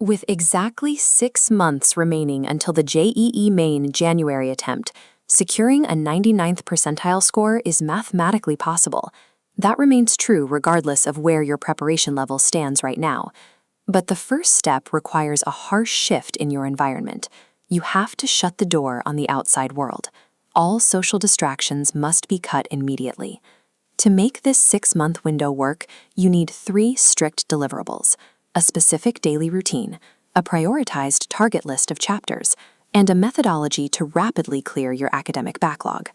With exactly 6 months remaining until the JEE Main January attempt, securing a 99th percentile score is mathematically possible. That remains true regardless of where your preparation level stands right now. But the first step requires a harsh shift in your environment. You have to shut the door on the outside world. All social distractions must be cut immediately. To make this 6-month window work, you need 3 strict deliverables: a specific daily routine, a prioritized target list of chapters, and a methodology to rapidly clear your academic backlog.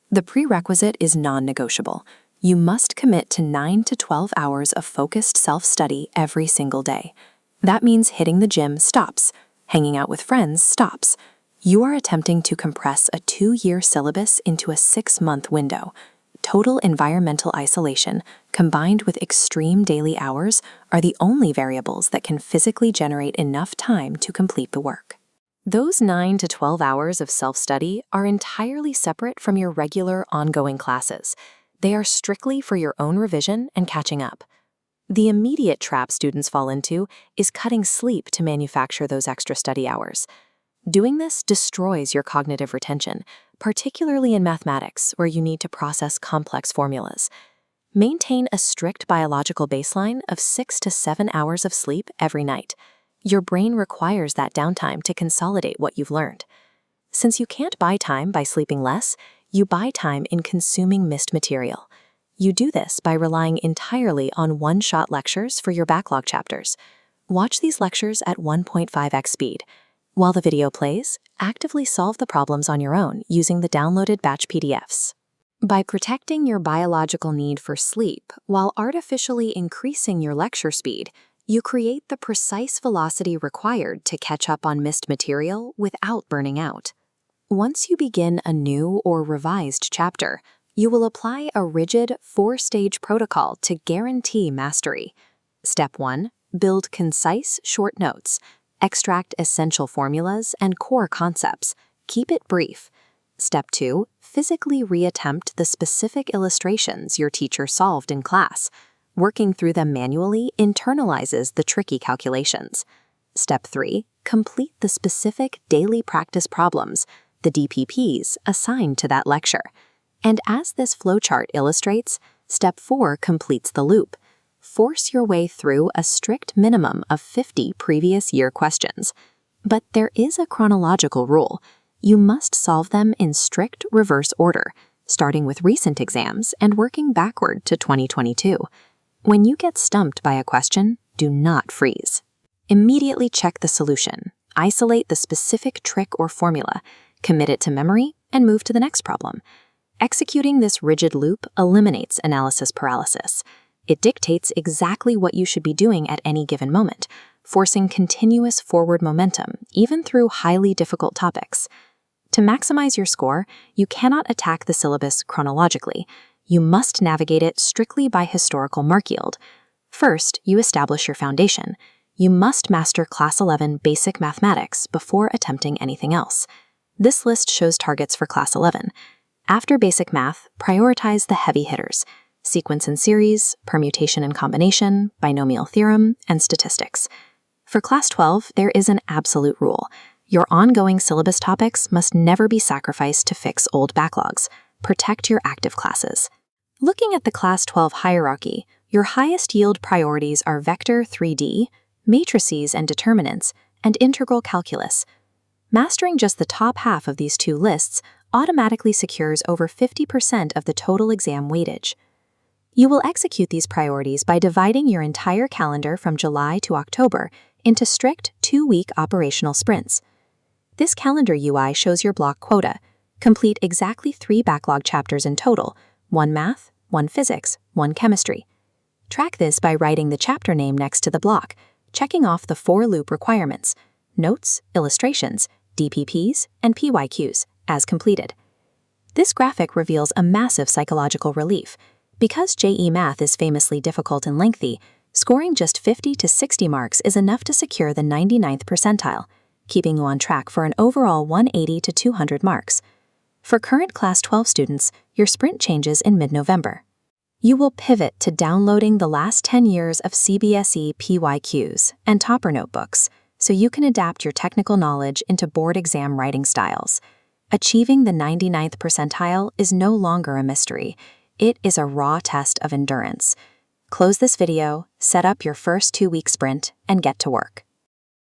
The prerequisite is non-negotiable. You must commit to 9 to 12 hours of focused self-study every single day. That means hitting the gym stops. Hanging out with friends stops. You are attempting to compress a 2-year syllabus into a 6-month window. Total environmental isolation, combined with extreme daily hours, are the only variables that can physically generate enough time to complete the work. Those 9 to 12 hours of self-study are entirely separate from your regular ongoing classes. They are strictly for your own revision and catching up. The immediate trap students fall into is cutting sleep to manufacture those extra study hours. Doing this destroys your cognitive retention, particularly in mathematics, where you need to process complex formulas. Maintain a strict biological baseline of 6 to 7 hours of sleep every night. Your brain requires that downtime to consolidate what you've learned. Since you can't buy time by sleeping less, you buy time in consuming missed material. You do this by relying entirely on one-shot lectures for your backlog chapters. Watch these lectures at 1.5x speed. While the video plays, actively solve the problems on your own using the downloaded batch PDFs. By protecting your biological need for sleep while artificially increasing your lecture speed, you create the precise velocity required to catch up on missed material without burning out. Once you begin a new or revised chapter, you will apply a rigid 4-stage protocol to guarantee mastery. Step 1. Build concise, short notes. Extract essential formulas and core concepts. Keep it brief. Step 2. Physically reattempt the specific illustrations your teacher solved in class. Working through them manually internalizes the tricky calculations. Step 3. Complete the specific daily practice problems, the DPPs, assigned to that lecture. And as this flowchart illustrates, Step 4 completes the loop. Force your way through a strict minimum of 50 previous year questions. But there is a chronological rule. You must solve them in strict reverse order, starting with recent exams and working backward to 2022. When you get stumped by a question, do not freeze. Immediately check the solution, isolate the specific trick or formula, commit it to memory, and move to the next problem. Executing this rigid loop eliminates analysis paralysis. It dictates exactly what you should be doing at any given moment, forcing continuous forward momentum, even through highly difficult topics. To maximize your score, you cannot attack the syllabus chronologically. You must navigate it strictly by historical mark yield. First, you establish your foundation. You must master Class 11 basic mathematics before attempting anything else. This list shows targets for Class 11. After basic math, prioritize the heavy hitters: sequence and series, permutation and combination, binomial theorem, and statistics. For Class 12, there is an absolute rule. Your ongoing syllabus topics must never be sacrificed to fix old backlogs. Protect your active classes. Looking at the Class 12 hierarchy, your highest yield priorities are vector 3D, matrices and determinants, and integral calculus. Mastering just the top half of these 2 lists automatically secures over 50% of the total exam weightage. You will execute these priorities by dividing your entire calendar from July to October into strict 2-week operational sprints. This calendar UI shows your block quota. Complete exactly 3 backlog chapters in total: 1 math, 1 physics, 1 chemistry. Track this by writing the chapter name next to the block, checking off the 4 loop requirements: notes, illustrations, DPPs, and PYQs as completed. This graphic reveals a massive psychological relief. Because JEE Math is famously difficult and lengthy, scoring just 50 to 60 marks is enough to secure the 99th percentile, keeping you on track for an overall 180 to 200 marks. For current Class 12 students, your sprint changes in mid-November. You will pivot to downloading the last 10 years of CBSE PYQs and Topper notebooks, so you can adapt your technical knowledge into board exam writing styles. Achieving the 99th percentile is no longer a mystery. It is a raw test of endurance. Close this video, set up your first 2-week sprint, and get to work.